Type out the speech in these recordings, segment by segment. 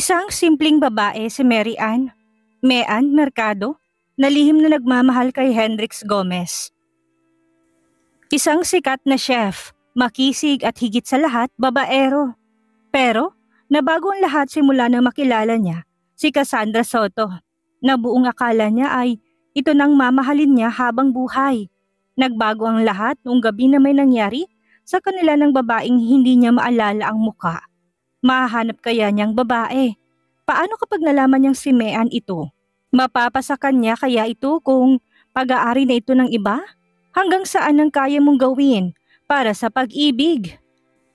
Isang simpleng babae si Mary Ann, Mean Mercado, na lihim na nagmamahal kay Hendrix Gomez. Isang sikat na chef, makisig at higit sa lahat babaero. Pero nabago ang lahat simula nang makilala niya si Cassandra Soto, na buong akala niya ay ito nang mamahalin niya habang buhay. Nagbago ang lahat noong gabi na may nangyari sa kanila ng babaeng hindi niya maalala ang muka. Mahahanap kaya niyang babae? Paano kapag nalaman niyang si Mean ito? Mapapasa kanya kaya ito kung pag-aari na ito ng iba? Hanggang saan ang kaya mong gawin para sa pag-ibig?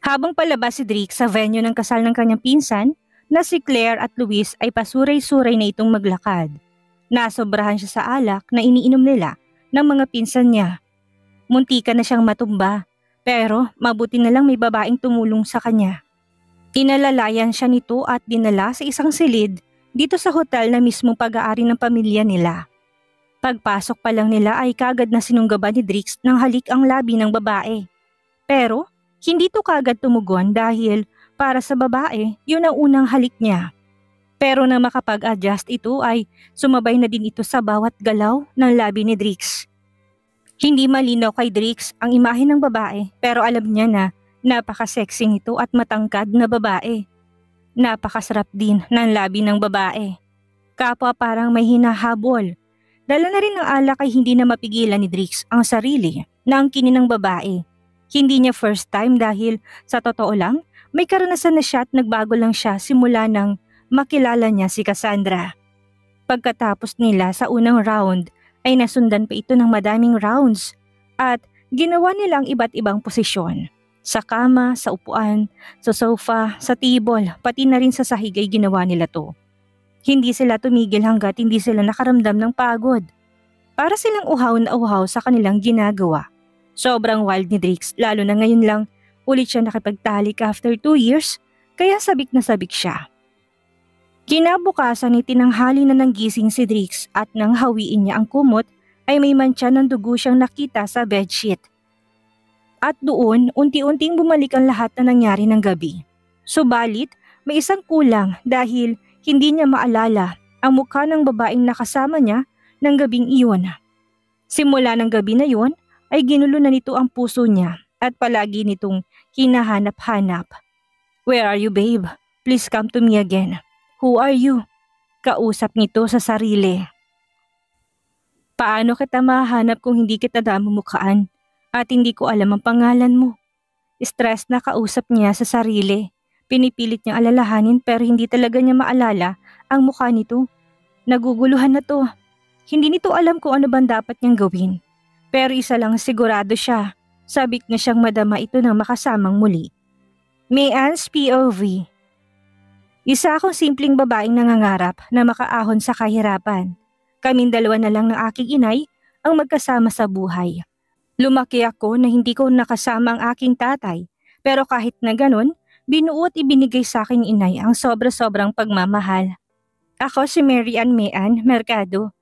Habang palabas si Drake sa venue ng kasal ng kanyang pinsan, na si Claire at Luis ay pasuray-suray na itong maglakad. Nasobrahan siya sa alak na iniinom nila ng mga pinsan niya. Muntika na siyang matumba, pero mabuti na lang may babaeng tumulong sa kanya. Inalalayan siya nito at dinala sa isang silid dito sa hotel na mismong pag-aari ng pamilya nila. Pagpasok pa lang nila ay kagad na sinunggaban ni Drix ng halik ang labi ng babae. Pero hindi to kagad tumugon dahil para sa babae yun ang unang halik niya. Pero nang makapag-adjust ito ay sumabay na din ito sa bawat galaw ng labi ni Drix. Hindi malinaw kay Drix ang imahe ng babae pero alam niya na napaka-sexy nito at matangkad na babae. Napakasarap din ng labi ng babae. Kapwa parang may hinahabol. Dala na rin ng alak ay hindi na mapigilan ni Drix ang sarili na angkinin ng babae. Hindi niya first time dahil sa totoo lang may karanasan na siya at nagbago lang siya simula nang makilala niya si Cassandra. Pagkatapos nila sa unang round ay nasundan pa ito ng madaming rounds at ginawa nila ang iba't ibang posisyon. Sa kama, sa upuan, sa sofa, sa table, pati na rin sa sahig ay ginawa nila to. Hindi sila tumigil hanggat hindi sila nakaramdam ng pagod. Para silang uhaw na uhaw sa kanilang ginagawa. Sobrang wild ni Drix lalo na ngayon lang ulit siya nakipagtalik after 2 years kaya sabik na sabik siya. Kinabukasan itinanghali na ng gising si Drix at nang hawiin niya ang kumot ay may mantsa ng dugo siyang nakita sa bedsheet. At doon unti-unting bumalik ang lahat na nangyari ng gabi. Subalit may isang kulang dahil hindi niya maalala ang mukha ng babaeng nakasama niya ng gabing iyon. Simula ng gabi na iyon ay ginulo na nito ang puso niya at palagi nitong hinahanap-hanap. "Where are you, babe? Please come to me again. Who are you?" Kausap nito sa sarili. "Paano kita mahanap kung hindi kita namumukhaan at hindi ko alam ang pangalan mo?" Stress na kausap niya sa sarili. Pinipilit niyang alalahanin pero hindi talaga niya maalala ang mukha nito. Naguguluhan na to. Hindi nito alam kung ano bang dapat niyang gawin. Pero isa lang sigurado siya. Sabik na siyang madama ito nang makasamang muli. Mean's POV. Isa akong simpleng babaeng nangangarap na makaahon sa kahirapan. Kaming dalawa na lang ng aking inay ang magkasama sa buhay. Lumaki ako na hindi ko nakasama ang aking tatay. Pero kahit na ganun, binuo at ibinigay sa aking inay ang sobra-sobrang pagmamahal. Ako si Mary Ann Mean Mercado.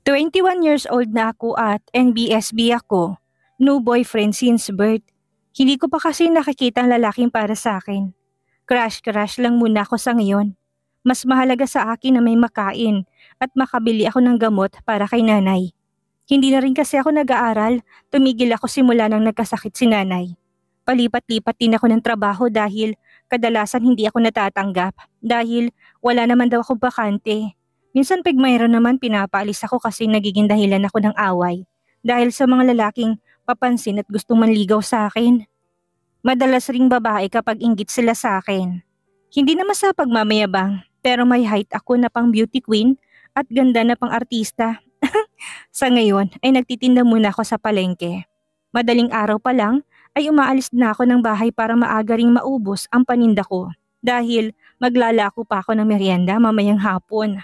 21 years old na ako at NBSB ako. No boyfriend since birth. Hindi ko pa kasi nakikita ang lalaking para sa akin. Crush lang muna ako sa ngayon. Mas mahalaga sa akin na may makain at makabili ako ng gamot para kay nanay. Hindi na rin kasi ako nag-aaral, tumigil ako simula nang nagkasakit si nanay. Palipat-lipat din ako ng trabaho dahil kadalasan hindi ako natatanggap dahil wala naman daw akong bakante. Minsan pag mayroon naman pinapaalis ako kasi nagiging dahilan ako ng away dahil sa mga lalaking papansin at gustong manligaw sa akin. Madalas ring babae kapag inggit sila sa akin. Hindi naman sa pagmamayabang pero may height ako na pang beauty queen at ganda na pang artista. Sa ngayon ay nagtitinda muna ako sa palengke. Madaling araw pa lang ay umaalis na ako ng bahay para maaga ring maubos ang paninda ko dahil maglalako pa ako ng merienda mamayang hapon.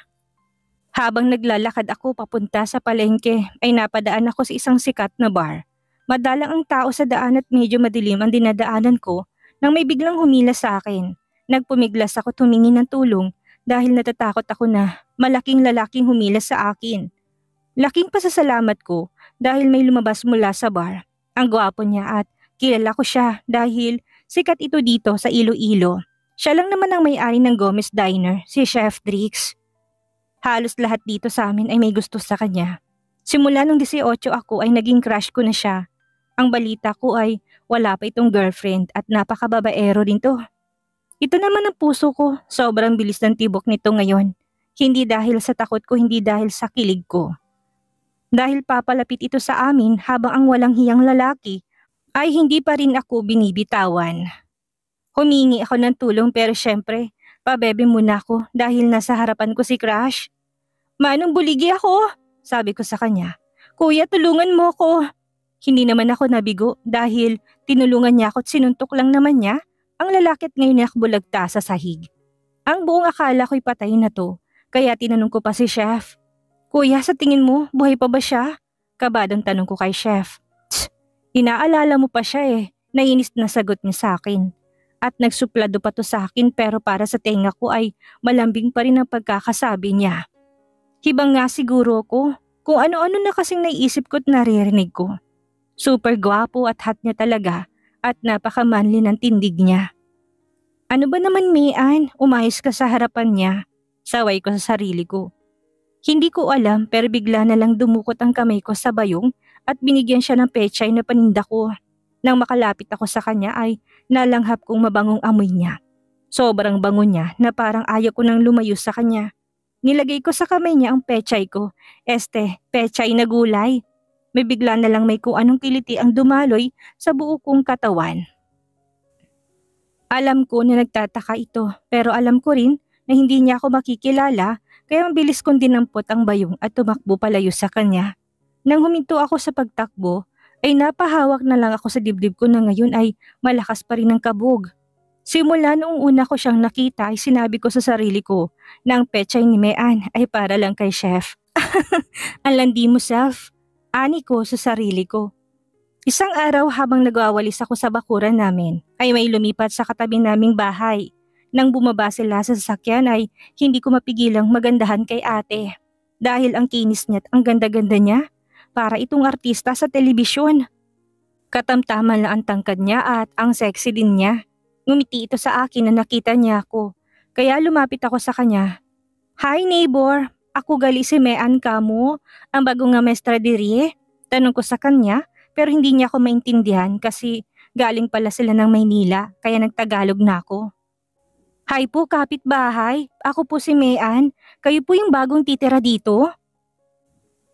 Habang naglalakad ako papunta sa palengke ay napadaan ako sa isang sikat na bar. Madalang ang tao sa daan at medyo madilim ang dinadaanan ko nang may biglang humila sa akin. Nagpumiglas ako tumingin ng tulong dahil natatakot ako na malaking lalaking humila sa akin. Laking pasasalamat ko dahil may lumabas mula sa bar. Ang gwapo niya at kilala ko siya dahil sikat ito dito sa Iloilo. Siya lang naman ang may-ari ng Gomez Diner, si Chef Drix. Halos lahat dito sa amin ay may gusto sa kanya. Simula nung 18 ako ay naging crush ko na siya. Ang balita ko ay wala pa itong girlfriend at napakababaero din to. Ito naman ang puso ko, sobrang bilis ng tibok nito ngayon. Hindi dahil sa takot ko, hindi dahil sa kilig ko. Dahil papalapit ito sa amin habang ang walang hiyang lalaki ay hindi pa rin ako binibitawan. Humingi ako ng tulong pero syempre, pabebe muna ako dahil nasa harapan ko si Crush. Manong buligi ako, sabi ko sa kanya. Kuya, tulungan mo ko. Hindi naman ako nabigo dahil tinulungan niya ako at sinuntok lang naman niya ang lalaki at ngayon nakabulagta sa sahig. Ang buong akala ko'y patay na to, kaya tinanong ko pa si Chef. Kuya, sa tingin mo, buhay pa ba siya? Kabadong tanong ko kay Chef. Tsk, inaalala mo pa siya eh, nainis na sagot niya sa akin. At nagsuplado pa to sa akin pero para sa tenga ko ay malambing pa rin ang pagkakasabi niya. Hibang nga siguro ko kung ano-ano na kasing naiisip ko at naririnig ko. Super gwapo at hot niya talaga at napakamanli ng tindig niya. Ano ba naman Mian, umayos ka sa harapan niya? Saway ko sa sarili ko. Hindi ko alam pero bigla na lang dumukot ang kamay ko sa bayong at binigyan siya ng pechay na paninda ko. Nang makalapit ako sa kanya ay nalanghap kong mabangong amoy niya. Sobrang bango niya na parang ayaw ko nang lumayo sa kanya. Nilagay ko sa kamay niya ang pechay ko. Pechay na gulay. May bigla na lang may kung anong kiliti ang dumaloy sa buo kong katawan. Alam ko na nagtataka ito pero alam ko rin na hindi niya ako makikilala kaya mabilis kong dinampot ang bayong at tumakbo palayo sa kanya. Nang huminto ako sa pagtakbo, ay napahawak na lang ako sa dibdib ko na ngayon ay malakas pa rin ang kabog. Simula noong una ko siyang nakita ay sinabi ko sa sarili ko na ang pechay ni Mean ay para lang kay Chef. Ang landi mo, Chef. Ani ko sa sarili ko. Isang araw habang nagwawalis ako sa bakuran namin ay may lumipat sa katabi naming bahay. Nang bumaba sila sa sasakyan ay hindi ko mapigilang magandahan kay ate. Dahil ang kinis niya at ang ganda-ganda niya. Para itong artista sa telebisyon. Katamtaman lang ang tangkad niya at ang sexy din niya. Ngumiti ito sa akin na nakita niya ako. Kaya lumapit ako sa kanya. Hi neighbor, ako gali si Mean kamo, ang bago nga mestra diri. Tanong ko sa kanya pero hindi niya ako maintindihan kasi galing pala sila ng Maynila kaya nagtagalog na ako. Hi po kapitbahay, ako po si Mean. Kayo po yung bagong titira dito?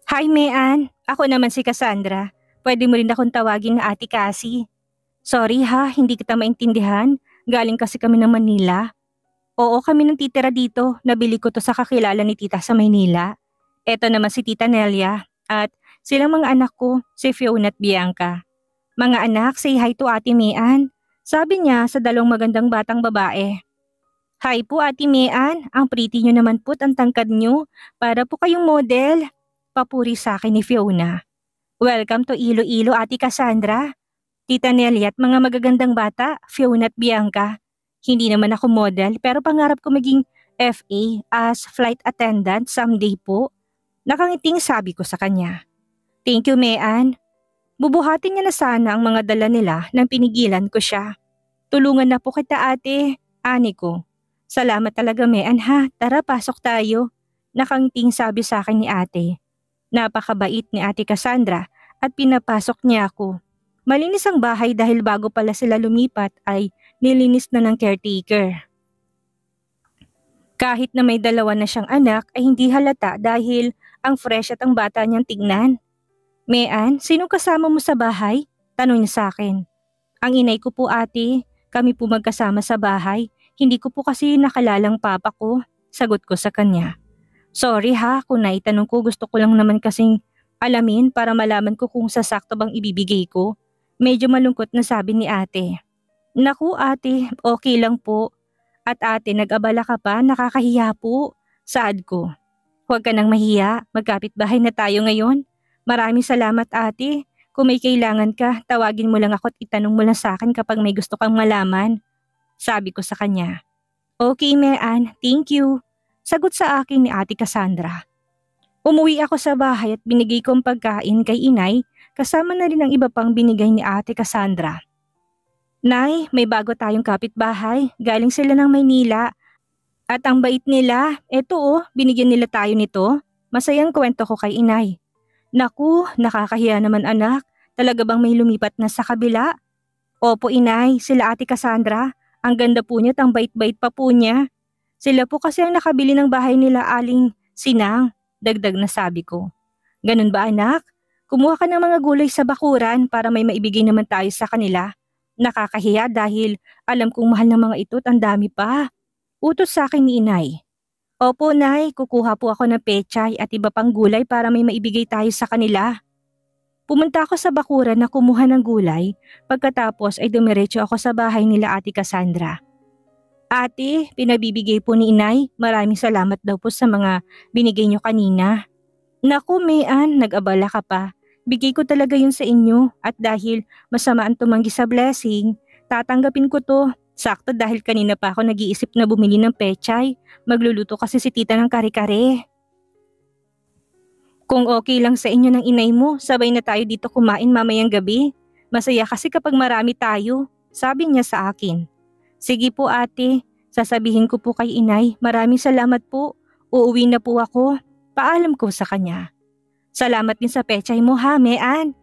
Hi Mean, ako naman si Cassandra. Pwede mo rin akong tawagin na Ate Cassie. Sorry ha, hindi kita maintindihan. Galing kasi kami ng Manila. Oo, kami nang titira dito. Nabili ko to sa kakilala ni tita sa Maynila. Eto naman si Tita Nelia. At silang mga anak ko, si Fiona at Bianca. Mga anak, say hi to Ate Mean. Sabi niya sa dalawang magandang batang babae. Hi po Ate Mean, ang pretty nyo naman po't ang tangkad nyo. Para po kayong model. Papuri sa akin ni Fiona. Welcome to Iloilo, Ate Cassandra. Tita Nelly at mga magagandang bata, Fiona at Bianca. Hindi naman ako model pero pangarap ko maging FA as flight attendant someday po. Nakangiting sabi ko sa kanya. Thank you, Mean. Bubuhatin niya na sana ang mga dala nila nang pinigilan ko siya. Tulungan na po kita ate, ani ko. Salamat talaga Mean ha, tara pasok tayo. Nakangiting sabi sa akin ni ate. Napakabait ni Ate Cassandra at pinapasok niya ako. Malinis ang bahay dahil bago pala sila lumipat ay nilinis na ng caretaker. Kahit na may dalawa na siyang anak ay hindi halata dahil ang fresh at ang bata niyang tignan. Mean, sino kasama mo sa bahay? Tanong niya sa akin. Ang inay ko po ate, kami po magkasama sa bahay. Hindi ko po kasi nakalalang papa ko. Sagot ko sa kanya. Sorry ha, kung naitanong ko gusto ko lang naman kasing alamin para malaman ko kung sasakto bang ibibigay ko. Medyo malungkot na sabi ni ate. Naku ate, okay lang po. At ate, nag-abala ka pa, nakakahiya po. Saad ko. Huwag ka nang mahiya, magkapitbahay na tayo ngayon. Maraming salamat ate. Kung may kailangan ka, tawagin mo lang ako at itanong mo lang sa akin kapag may gusto kang malaman. Sabi ko sa kanya. Okay Mean, thank you. Sagot sa akin ni Ate Cassandra. Umuwi ako sa bahay at binigay kong pagkain kay inay kasama na rin ang iba pang binigay ni Ate Cassandra. Nay, may bago tayong kapitbahay. Galing sila ng Maynila. At ang bait nila, eto binigyan nila tayo nito. Masayang kwento ko kay inay. Naku, nakakahiya naman anak. Talaga bang may lumipat na sa kabila? Opo inay, sila ate Cassandra. Ang ganda po niya at ang bait-bait pa po niya. Sila po kasi ang nakabili ng bahay nila aling Sinang, dagdag na sabi ko. Ganun ba anak? Kumuha ka ng mga gulay sa bakuran para may maibigay naman tayo sa kanila. Nakakahiya dahil alam kong mahal ng mga ito at ang dami pa. Utos sa akin ni inay. Opo nay, kukuha po ako ng pechay at iba pang gulay para may maibigay tayo sa kanila. Pumunta ako sa bakuran na kumuha ng gulay, pagkatapos ay dumiretso ako sa bahay nila ate Cassandra. Ate, pinabibigay po ni inay, maraming salamat daw po sa mga binigay niyo kanina. Naku Mayan, nag-abala ka pa. Bigay ko talaga yun sa inyo at dahil masama ang tumanggi sa blessing, tatanggapin ko to. Sakto dahil kanina pa ako nag-iisip na bumili ng pechay. Magluluto kasi si tita ng kare-kare. Kung okay lang sa inyo ng inay mo, sabay na tayo dito kumain mamayang gabi. Masaya kasi kapag marami tayo, sabi niya sa akin. Sige po ate, sasabihin ko po kay inay, maraming salamat po. Uuwi na po ako. Paalam ko sa kanya. Salamat din sa pechay mo ha, Mayan.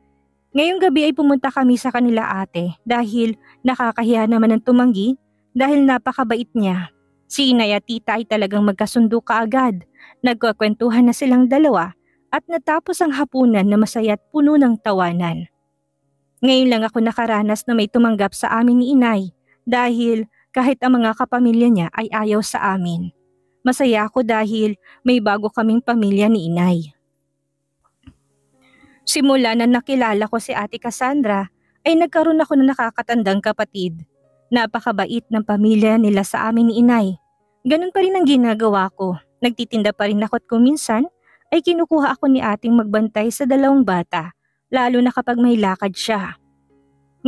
Ngayong gabi ay pumunta kami sa kanila ate dahil nakakahiya naman ang tumanggi dahil napakabait niya. Si inay at tita ay talagang magkasundo kaagad. Nagkukwentuhan na silang dalawa at natapos ang hapunan na masaya at puno ng tawanan. Ngayon lang ako nakaranas na may tumanggap sa amin ni inay dahil kahit ang mga kapamilya niya ay ayaw sa amin. Masaya ako dahil may bago kaming pamilya ni inay. Simula na nakilala ko si ate Cassandra ay nagkaroon ako ng nakakatandang kapatid. Napakabait ng pamilya nila sa amin ni inay. Ganun pa rin ang ginagawa ko. Nagtitinda pa rin ako at kung minsan ay kinukuha ako ni ating magbantay sa dalawang bata, lalo na kapag may lakad siya.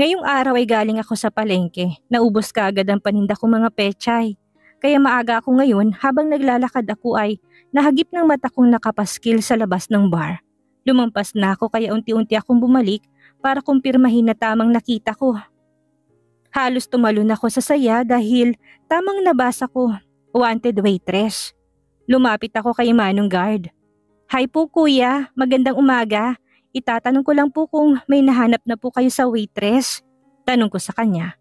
Ngayong araw ay galing ako sa palengke, naubos kaagad ang paninda kong mga pechay. Kaya maaga ako ngayon habang naglalakad ako ay nahagip ng mata kong nakapaskil sa labas ng bar. Lumampas na ako kaya unti-unti akong bumalik para kumpirmahin na tamang nakita ko. Halos tumalon ako sa saya dahil tamang nabasa ko, wanted waitress. Lumapit ako kay Manong Guard. Hi po kuya, magandang umaga. Itatanong ko lang po kung may nahanap na po kayo sa waitress. Tanong ko sa kanya.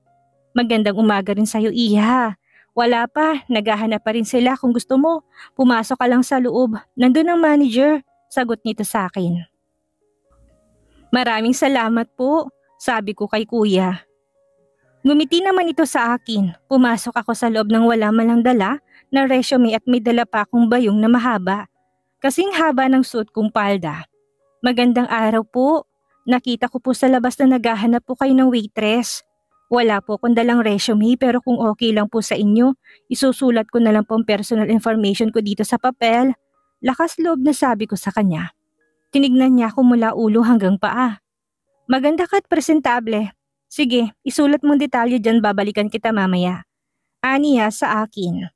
Magandang umaga rin sa'yo Iha. Wala pa, naghahanap pa rin sila kung gusto mo. Pumasok ka lang sa loob, nandun ang manager. Sagot nito sa akin. Maraming salamat po, sabi ko kay kuya. Ngumiti naman ito sa akin. Pumasok ako sa loob ng wala malang dala na resume at may dala pa akong bayong na mahaba. Kasing haba ng suot kong palda. Magandang araw po. Nakita ko po sa labas na naghahanap po kayo ng waitress. Wala po akong dalang resume pero kung okay lang po sa inyo, isusulat ko na lang po ang personal information ko dito sa papel. Lakas loob na sabi ko sa kanya. Tinignan niya ako mula ulo hanggang paa. Maganda ka at presentable. Sige, isulat mong detalye dyan, babalikan kita mamaya. Aniya sa akin.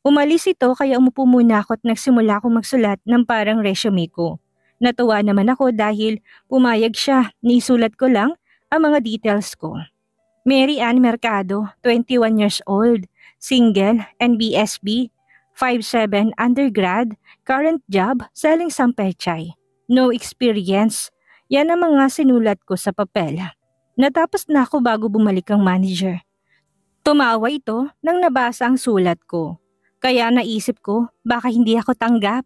Umalis ito kaya umupo muna ako at nagsimula akong magsulat ng parang resume ko. Natuwa naman ako dahil pumayag siya, nisulat ko lang ang mga details ko. Mary Ann Mercado, 21 years old, single, NBSB, 5'7", undergrad, current job, selling some pechay. No experience. Yan ang mga sinulat ko sa papel. Natapos na ako bago bumalik ang manager. Tumawa ito nang nabasa ang sulat ko. Kaya naisip ko, baka hindi ako tanggap.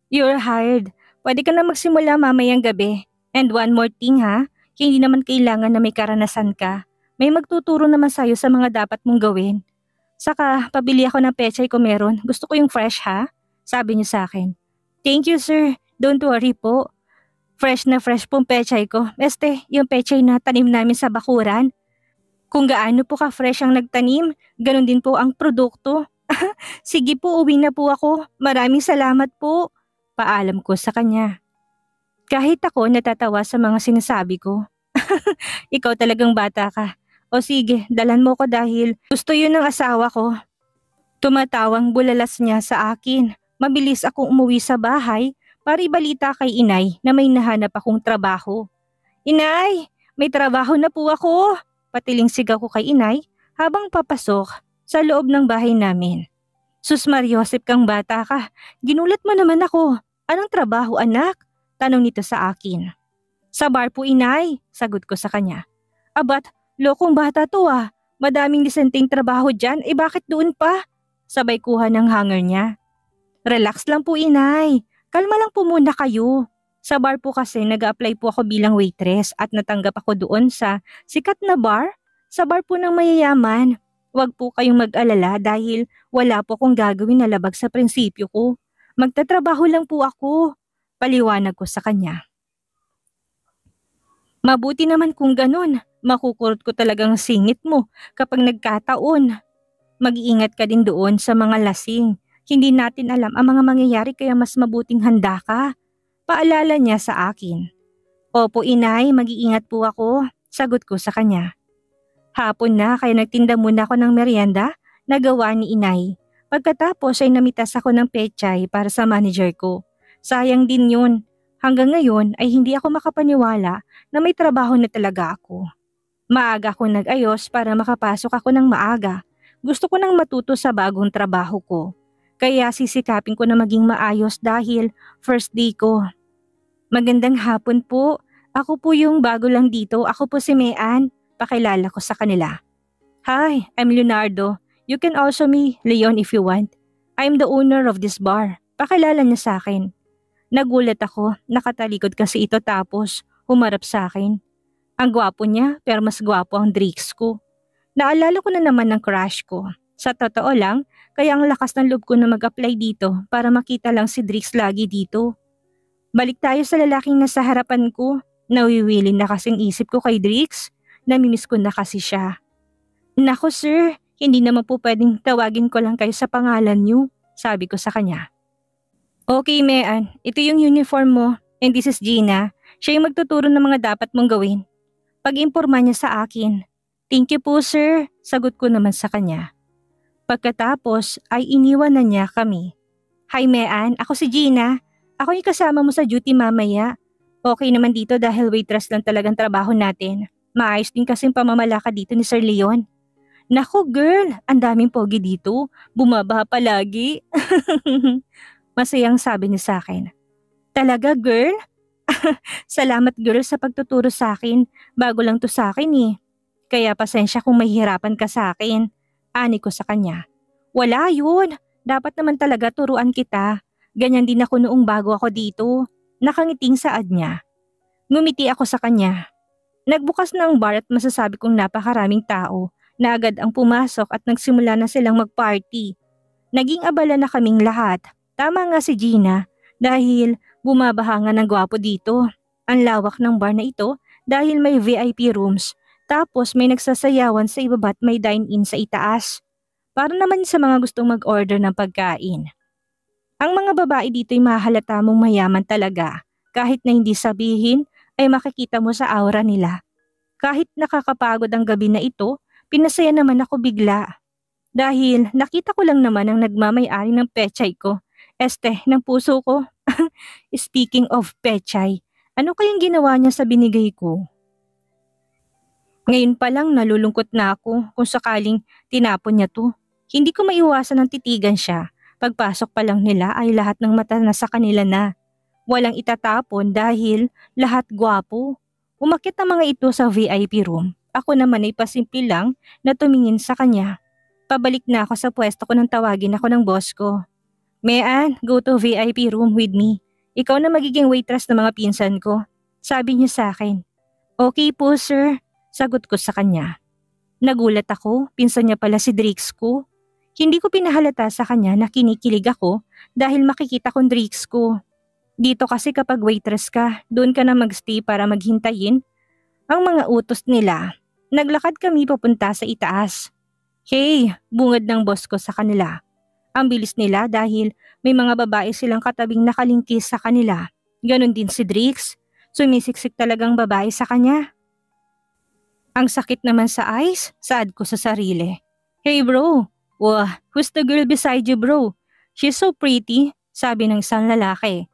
You're hired. Pwede ka na magsimula mamayang gabi. And one more thing ha, hindi naman kailangan na may karanasan ka. May magtuturo naman sa'yo sa mga dapat mong gawin. Saka, pabili ako ng pechay kung meron. Gusto ko yung fresh ha? Sabi niya sa akin. Thank you sir, don't worry po. Fresh na fresh pong pechay ko. Yung pechay na tanim namin sa bakuran. Kung gaano po ka-fresh ang nagtanim, ganun din po ang produkto. Sige po, uwi na po ako. Maraming salamat po. Paalam ko sa kanya. Kahit ako natatawa sa mga sinasabi ko. Ikaw talagang bata ka. O sige, dalan mo ko dahil gusto yun ng asawa ko. Tumatawang bulalas niya sa akin. Mabilis akong umuwi sa bahay para ibalita kay inay na may nahanap akong trabaho. Inay, may trabaho na po ako. Patiling sigaw ko kay inay habang papasok sa loob ng bahay namin. Sus Mariosep kang bata ka, ginulat mo naman ako. Anong trabaho anak? Tanong nito sa akin. Sa bar po inay, sagot ko sa kanya. Abat, lokong bata to ah. Madaming disenteng trabaho dyan, bakit doon pa? Sabay kuha ng hanger niya. Relax lang po inay, kalma lang po muna kayo. Sa bar po kasi nag-a-apply po ako bilang waitress at natanggap ako doon sa sikat na bar. Sa bar po ng mayayaman. Huwag po kayong mag-alala dahil wala po akong gagawin na labag sa prinsipyo ko. Magtatrabaho lang po ako. Paliwanag ko sa kanya. Mabuti naman kung ganun. Makukurot ko talagang singit mo kapag nagkataon. Mag-iingat ka din doon sa mga lasing. Hindi natin alam ang mga mangyayari kaya mas mabuting handa ka. Paalala niya sa akin. Opo inay, mag-iingat po ako. Sagot ko sa kanya. Hapon na kaya nagtinda muna ako ng merienda na gawa ni inay. Pagkatapos ay namitas ako ng pechay para sa manager ko. Sayang din yun. Hanggang ngayon ay hindi ako makapaniwala na may trabaho na talaga ako. Maaga ako nag-ayos para makapasok ako ng maaga. Gusto ko nang matuto sa bagong trabaho ko. Kaya sisikapin ko na maging maayos dahil first day ko. Magandang hapon po. Ako po yung bago lang dito. Ako po si Mean. Pakilala ko sa kanila. Hi, I'm Leonardo. You can also me Leon if you want. I'm the owner of this bar. Pakilala niya sa akin. Nagulat ako, nakatalikod kasi ito tapos humarap sa akin. Ang gwapo niya pero mas gwapo ang drinks ko. Naalala ko na naman ng crush ko. Sa totoo lang, kaya ang lakas ng loob ko na mag-apply dito para makita lang si Drix lagi dito. Balik tayo sa lalaking nasa harapan ko. Nawiwilin na kasing isip ko kay Drix. Namimiss ko na kasi siya. Nako sir, hindi naman po pwedeng tawagin ko lang kayo sa pangalan niyo, sabi ko sa kanya. Okay Mean, ito yung uniform mo and this is Gina. Siya yung magtuturo ng mga dapat mong gawin. Pag-imporma niya sa akin. Thank you po sir, sagot ko naman sa kanya. Pagkatapos ay iniwan na niya kami. Hi Mean, ako si Gina. Ako yung kasama mo sa duty mamaya. Okay naman dito dahil waitress lang talagang trabaho natin. Maayos din kasing pamamalakad dito ni Sir Leon. Naku girl, ang daming pogi dito. Bumaba palagi. Masayang sabi niya sa akin. Talaga girl? Salamat girl sa pagtuturo sa akin. Bago lang to sa akin eh. Kaya pasensya kung mahihirapan ka sa akin. Ani ko sa kanya. Wala yun. Dapat naman talaga turuan kita. Ganyan din ako noong bago ako dito. Nakangiting saad niya. Ngumiti ako sa kanya. Nagbukas na ang bar at masasabi kong napakaraming tao na agad ang pumasok at nagsimula na silang mag-party. Naging abala na kaming lahat. Tama nga si Gina dahil bumabaha nga ng gwapo dito. Ang lawak ng bar na ito dahil may VIP rooms tapos may nagsasayawan sa ibaba at may dine-in sa itaas. Para naman sa mga gustong mag-order ng pagkain. Ang mga babae dito ay mahalata mong mayaman talaga kahit na hindi sabihin ay makikita mo sa aura nila. Kahit nakakapagod ang gabi na ito, pinasaya naman ako bigla. Dahil nakita ko lang naman ang nagmamay-ari ng pechay ko. Ng puso ko. Speaking of pechay, ano kayang ginawa niya sa binigay ko? Ngayon pa lang nalulungkot na ako kung sakaling tinapon niya to. Hindi ko maiwasan ng titigan siya. Pagpasok pa lang nila ay lahat ng mata na sa kanila na. Walang itatapon dahil lahat gwapo. Umakyat ang mga ito sa VIP room. Ako naman ay pasimple lang na tumingin sa kanya. Pabalik na ako sa pwesto ko nang tawagin ako ng boss ko. Mean, go to VIP room with me. Ikaw na magiging waitress ng mga pinsan ko. Sabi niya sa akin. Okay po sir, sagot ko sa kanya. Nagulat ako, pinsan niya pala si Drix ko. Hindi ko pinahalata sa kanya na kinikilig ako dahil makikita kong Drix ko. Dito kasi kapag waitress ka, doon ka na magstay para maghintayin ang mga utos nila. Naglakad kami papunta sa itaas. Hey, bungad ng boss ko sa kanila. Ang bilis nila dahil may mga babae silang katabing nakalingkis sa kanila. Ganon din si Drix. Sumisiksik talagang babae sa kanya. Ang sakit naman sa eyes, saad ko sa sarili. Hey bro, who's the girl beside you bro? She's so pretty, sabi ng isang lalaki.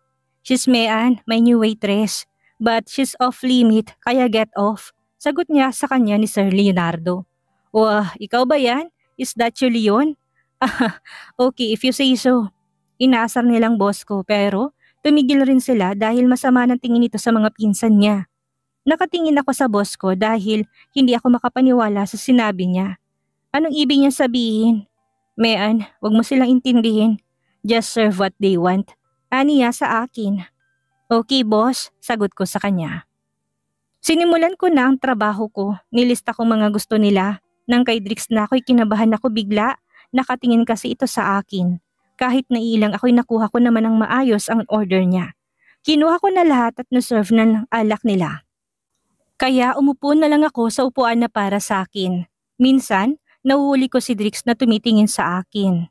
She's Mean, my new waitress. But she's off limit, kaya get off. Sagot niya sa kanya ni Sir Leonardo. Wah, ikaw ba yan? Is that you, Leon? Ah, okay, if you say so. Inaasar nilang boss ko pero tumigil rin sila dahil masama ng tingin nito sa mga pinsan niya. Nakatingin ako sa boss ko dahil hindi ako makapaniwala sa sinabi niya. Anong ibig niya sabihin? Mean, wag mo silang intindihin. Just serve what they want. Aniya sa akin. Okay boss, sagot ko sa kanya. Sinimulan ko na ang trabaho ko, nilista ko mga gusto nila. Nang kay Drix na ako'y kinabahan ako bigla, nakatingin kasi ito sa akin. Kahit na ilang ako'y nakuha ko naman ng maayos ang order niya. Kinuha ko na lahat at naserve na ng alak nila. Kaya umupo na lang ako sa upuan na para sa akin. Minsan, nahuhuli ko si Drix na tumitingin sa akin.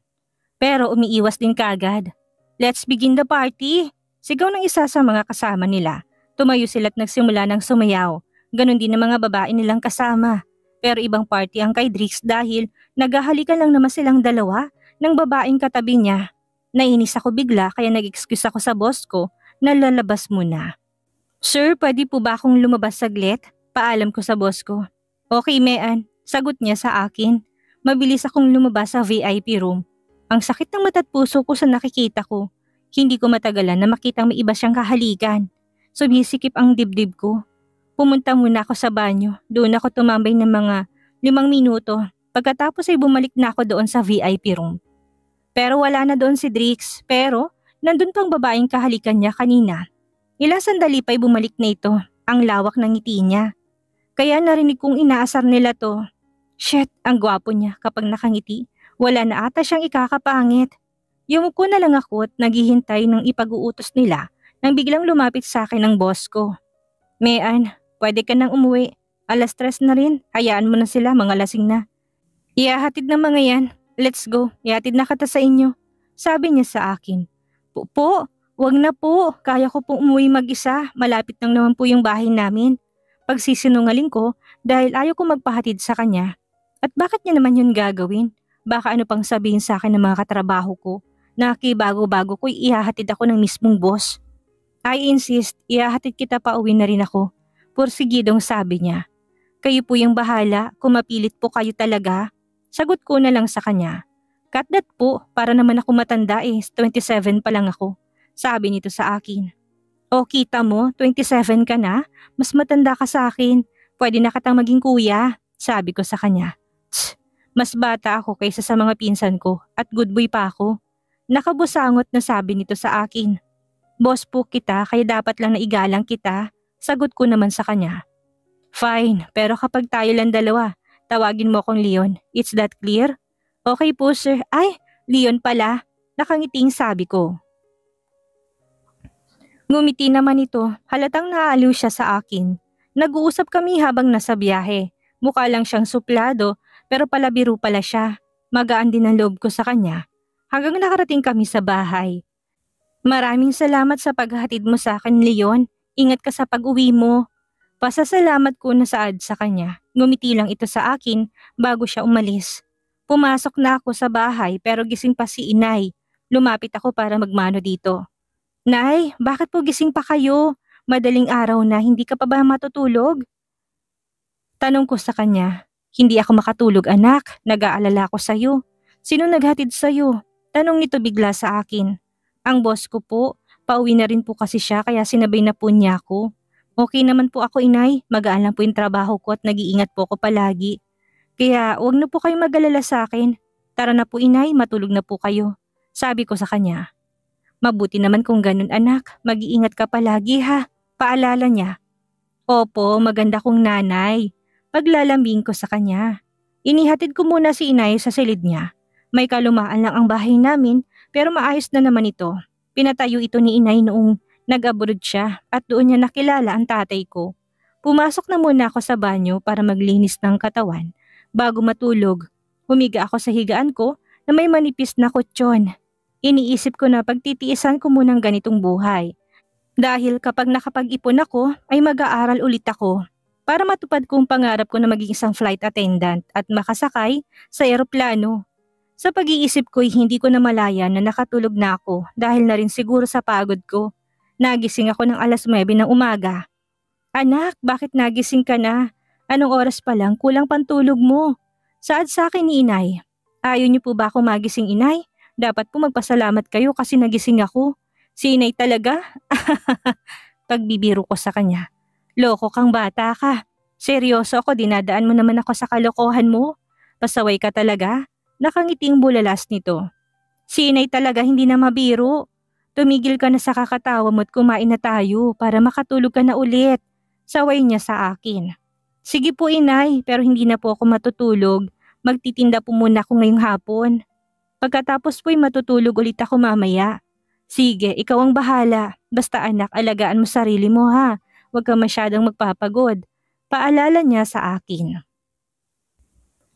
Pero umiiwas din kaagad. Let's begin the party! Sigaw ng isa sa mga kasama nila. Tumayo sila at nagsimula ng sumayaw. Ganon din ang mga babae nilang kasama. Pero ibang party ang kay Drix dahil naghahalikan lang naman silang dalawa ng babaeng katabi niya. Nainis ako bigla kaya nag-excuse ako sa boss ko na lalabas muna. Sir, pwede po ba akong lumabas saglit? Paalam ko sa boss ko. Okay, Mean. Sagot niya sa akin. Mabilis akong lumabas sa VIP room. Ang sakit ng mata at puso ko sa nakikita ko. Hindi ko matagalan na makitang may iba siyang kahalikan. Sumisikip ang dibdib ko. Pumunta muna ako sa banyo. Doon ako tumambay ng mga 5 minuto. Pagkatapos ay bumalik na ako doon sa VIP room. Pero wala na doon si Drix. Pero nandun pang babaeng kahalikan niya kanina. Ilang sandali pa'y bumalik na ito. Ang lawak ng ngiti niya. Kaya narinig kong inaasar nila to. Shit, ang gwapo niya kapag nakangiti. Wala na ata siyang ikakapangit. Yumuko na lang ako at naghihintay ng ipag-uutos nila nang biglang lumapit sa akin ang boss ko. Mean, pwede ka nang umuwi. 3:00 na rin. Hayaan mo na sila, mga lasing na. Ihahatid ng mga yan. Let's go. Ihatid na kita sa inyo. Sabi niya sa akin. Po, wag na po. Kaya ko pong umuwi mag-isa. Malapit lang naman po yung bahay namin. Pagsisinungaling ko dahil ayaw ko magpahatid sa kanya. At bakit niya naman yun gagawin? Baka ano pang sabihin sa akin ng mga katrabaho ko na kibago-bago ko ihahatid ako ng mismong boss. I insist, ihahatid kita pa uwi na rin ako. Porsigidong sabi niya. Kayo po yung bahala, kung mapilit po kayo talaga. Sagot ko na lang sa kanya. Cut that po, para naman ako matanda 27 pa lang ako. Sabi nito sa akin. O kita mo, 27 ka na? Mas matanda ka sa akin. Pwede na kitang maging kuya. Sabi ko sa kanya. Tsk, mas bata ako kaysa sa mga pinsan ko at good boy pa ako. Nakabusangot na sabi nito sa akin. Boss po kita kaya dapat lang na igalang kita. Sagot ko naman sa kanya. Fine, pero kapag tayo lang dalawa, tawagin mo akong Leon. It's that clear? Okay po sir. Ay, Leon pala. Nakangiting sabi ko. Ngumiti naman ito. Halatang naaaliw siya sa akin. Nag-uusap kami habang nasa biyahe. Mukha lang siyang suplado pero palabiro pala siya. Magaan din ang loob ko sa kanya. Hanggang nakarating kami sa bahay. Maraming salamat sa paghatid mo sa akin, Leon. Ingat ka sa pag-uwi mo. Pasasalamat ko na saad sa kanya. Ngumiti lang ito sa akin bago siya umalis. Pumasok na ako sa bahay pero gising pa si inay. Lumapit ako para magmano dito. Nay, bakit po gising pa kayo? Madaling araw na, hindi ka pa ba matutulog? Tanong ko sa kanya. Hindi ako makatulog anak, nag-aalala ko sa'yo. Sino naghatid sa'yo? Tanong nito bigla sa akin. Ang boss ko po, pauwi na rin po kasi siya kaya sinabay na po niya ako. Okay naman po ako inay, magaan lang po yung trabaho ko at nag-iingat po ako palagi. Kaya wag na po kayo mag-alala sa akin. Tara na po inay, matulog na po kayo. Sabi ko sa kanya. Mabuti naman kung ganun anak, mag-iingat ka palagi ha. Paalala niya. Opo, maganda kong nanay. Paglalambing ko sa kanya. Inihatid ko muna si inay sa silid niya. May kalumaan lang ang bahay namin pero maayos na naman ito. Pinatayo ito ni inay noong nag-abroad siya at doon niya nakilala ang tatay ko. Pumasok na muna ako sa banyo para maglinis ng katawan. Bago matulog, humiga ako sa higaan ko na may manipis na kutsyon. Iniisip ko na pagtitiisan ko munang ganitong buhay. Dahil kapag nakapag-ipon ako ay mag-aaral ulit ako para matupad kong pangarap ko na maging isang flight attendant at makasakay sa eroplano. Sa pag-iisip ko'y hindi ko na malaya na nakatulog na ako dahil na rin siguro sa pagod ko. Nagising ako ng 9:00 ng umaga. Anak, bakit nagising ka na? Anong oras pa lang, kulang pantulog mo. Saad sa akin ni inay. Ayaw niyo po ba ako magising inay? Dapat po magpasalamat kayo kasi nagising ako. Si inay talaga? Pagbibiro ko sa kanya. Loko kang bata ka. Seryoso ako, dinadaan mo naman ako sa kalokohan mo. Pasaway ka talaga. Nakangiting bulalas nito. Si inay talaga hindi na mabiro. Tumigil ka na sa kakatawa mo at kumain na tayo para makatulog ka na ulit. Saway niya sa akin. Sige po inay, pero hindi na po ako matutulog. Magtitinda po muna ako ngayong hapon. Pagkatapos po'y matutulog ulit ako mamaya. Sige, ikaw ang bahala. Basta anak, alagaan mo sarili mo ha. Huwag ka masyadong magpapagod. Paalala niya sa akin.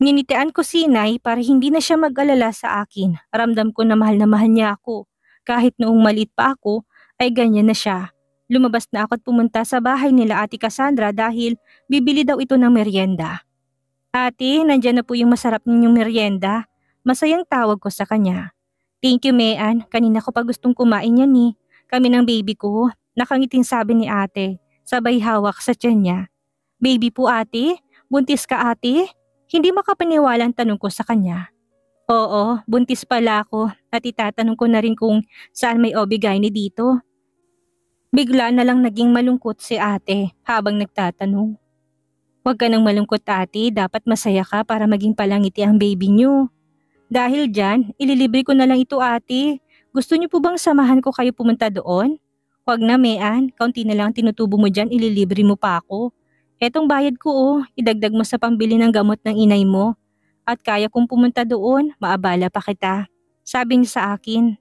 Ninitian ko si inay para hindi na siya mag-alala sa akin. Ramdam ko na mahal niya ako. Kahit noong maliit pa ako, ay ganyan na siya. Lumabas na ako at pumunta sa bahay nila Ate Cassandra dahil bibili daw ito ng merienda. Ate, nandyan na po yung masarap ninyong merienda. Masayang tawag ko sa kanya. Thank you, Mean. Kanina ko pa gustong kumain yan eh. Kami ng baby ko. Nakangiting sabi ni ate. Sabay hawak sa tiyan niya. Baby po ate? Buntis ka ate? Hindi makapaniwala ang tanong ko sa kanya. Oo, buntis pala ako at itatanong ko na rin kung saan may OB-GYN dito. Bigla na lang naging malungkot si ate habang nagtatanong. Huwag ka nang malungkot ate, dapat masaya ka para maging palangiti ang baby niyo. Dahil dyan, ililibre ko na lang ito ate. Gusto niyo po bang samahan ko kayo pumunta doon? Huwag na Mean, kaunti na lang tinutubo mo dyan, ililibre mo pa ako. Etong bayad ko idagdag mo sa pambili ng gamot ng inay mo. At kaya kong pumunta doon, maabala pa kita. Sabi niya sa akin.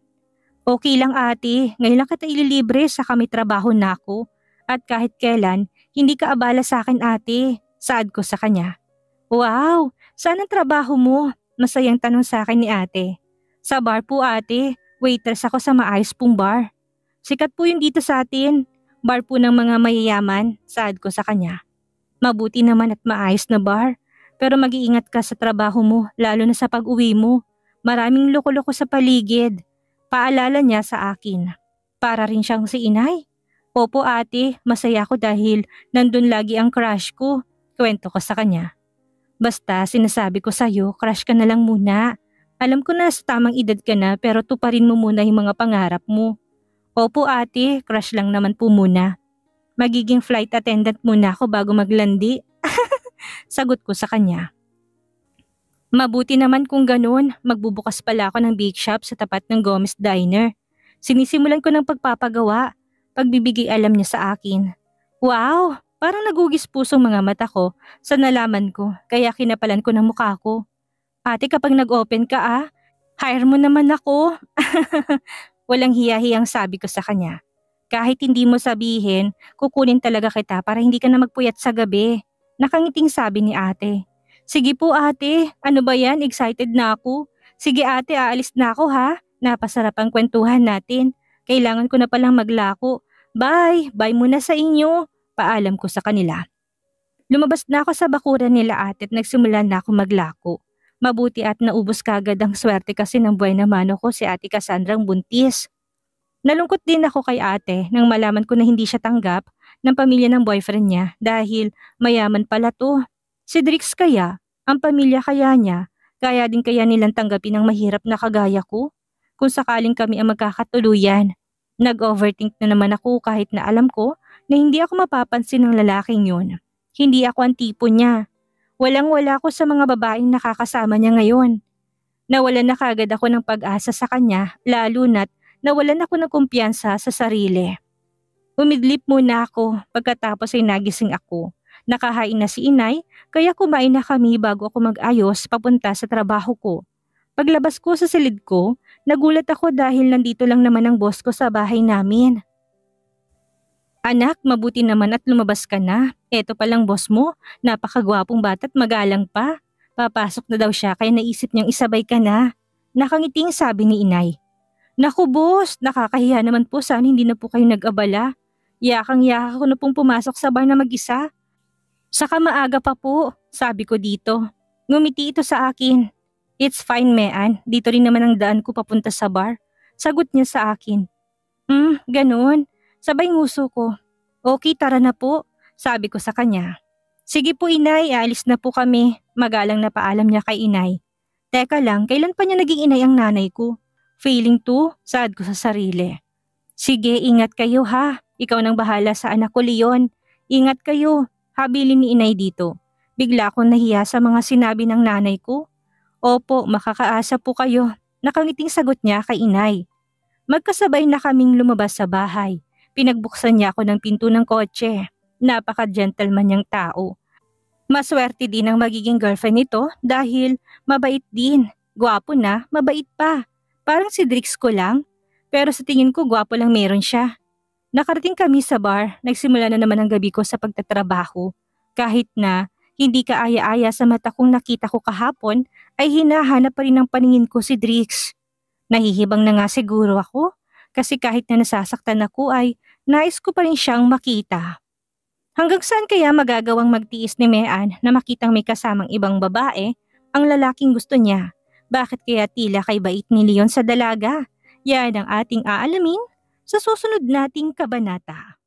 Okay lang ate, ngayon lang kita ililibre sa kami trabaho na ako. At kahit kailan, hindi ka abala sa akin ate. Saad ko sa kanya. Wow, saan ang trabaho mo? Masayang tanong sa akin ni ate. Sa bar po ate, waitress ako sa maayos pong bar. Sikat po yung dito sa atin. Bar po ng mga mayayaman, saad ko sa kanya. Mabuti naman at maayos na bar. Pero mag-iingat ka sa trabaho mo, lalo na sa pag-uwi mo. Maraming loko-loko sa paligid. Paalala niya sa akin. Para rin siyang si inay. Opo ate, masaya ko dahil nandun lagi ang crush ko. Kwento ko sa kanya. Basta sinasabi ko sa'yo, crush ka na lang muna. Alam ko na sa tamang edad ka na pero tuparin mo muna yung mga pangarap mo. Opo ate, crush lang naman po muna. Magiging flight attendant muna ako bago maglandi. Sagot ko sa kanya. Mabuti naman kung ganun, magbubukas pala ako ng bake shop sa tapat ng Gomez Diner. Sinisimulan ko ng pagpapagawa, pagbibigay alam niya sa akin. Wow, parang nagugis pusong mga mata ko sa nalaman ko kaya kinapalan ko ng mukha ko. Ate kapag nag-open ka hire mo naman ako. Walang hiya-hiyang sabi ko sa kanya. Kahit hindi mo sabihin, kukunin talaga kita para hindi ka na magpuyat sa gabi. Nakangiting sabi ni ate. Sige po ate, ano ba yan? Excited na ako. Sige ate, aalis na ako ha. Napasarap ang kwentuhan natin. Kailangan ko na palang maglako. Bye, bye muna sa inyo. Paalam ko sa kanila. Lumabas na ako sa bakuran nila ate at nagsimula na ako maglako. Mabuti at naubos kagad ang swerte kasi ng buhay na mano ko si ate Cassandrang buntis. Nalungkot din ako kay ate nang malaman ko na hindi siya tanggap ng pamilya ng boyfriend niya dahil mayaman pala to. Si Drix kaya, ang pamilya kaya niya, kaya din kaya nilang tanggapin ang mahirap na kagaya ko? Kung sakaling kami ang magkakatuluyan. Nag-overthink na naman ako kahit na alam ko na hindi ako mapapansin ng lalaking yun. Hindi ako ang tipo niya. Walang-wala ako sa mga babaeng nakakasama niya ngayon. Nawalan na kagad ako ng pag-asa sa kanya lalo na't nawalan ako ng kumpiyansa sa sarili. Umidlip muna ako pagkatapos ay nagising ako. Nakahain na si inay kaya kumain na kami bago ako mag-ayos papunta sa trabaho ko. Paglabas ko sa silid ko, nagulat ako dahil nandito lang naman ang boss ko sa bahay namin. Anak, mabuti naman at lumabas ka na. Eto palang boss mo, napakagwapong bata at magalang pa. Papasok na daw siya kaya naisip niyang isabay ka na. Nakangiting sabi ni inay. Naku boss, nakakahiya naman po sana hindi na po kayo nag-abala. Yakang-yaka ko na pong pumasok sa bar na mag-isa. Saka maaga pa po, sabi ko dito. Ngumiti ito sa akin. It's fine Mean, dito rin naman ang daan ko papunta sa bar. Sagot niya sa akin. Ganun. Sabay nguso ko. Okay, tara na po, sabi ko sa kanya. Sige po inay, aalis na po kami. Magalang na paalam niya kay inay. Teka lang, kailan pa niya naging inay ang nanay ko? Feeling to, sad ko sa sarili. Sige, ingat kayo ha. Ikaw nang bahala sa anak ko Leon. Ingat kayo, habilin ni inay dito. Bigla akong nahiya sa mga sinabi ng nanay ko. Opo, makakaasa po kayo. Nakangiting sagot niya kay inay. Magkasabay na kaming lumabas sa bahay. Pinagbuksan niya ako ng pinto ng kotse. Napaka-gentleman niyang tao. Maswerte din ang magiging girlfriend nito dahil mabait din. Gwapo na, mabait pa. Parang si Drix ko lang. Pero sa tingin ko gwapo lang meron siya. Nakarating kami sa bar, nagsimula na naman ang gabi ko sa pagtatrabaho. Kahit na hindi kaaya-aya sa mata kong nakita ko kahapon, ay hinahanap pa rin ng paningin ko si Drix. Nahihibang na nga siguro ako kasi kahit na nasasaktan ako ay nais ko pa rin siyang makita. Hanggang saan kaya magagawang magtiis ni Mean na makitang may kasamang ibang babae ang lalaking gusto niya? Bakit kaya tila kay bait ni Leon sa dalaga? Yan ang ating aalamin sa susunod nating kabanata.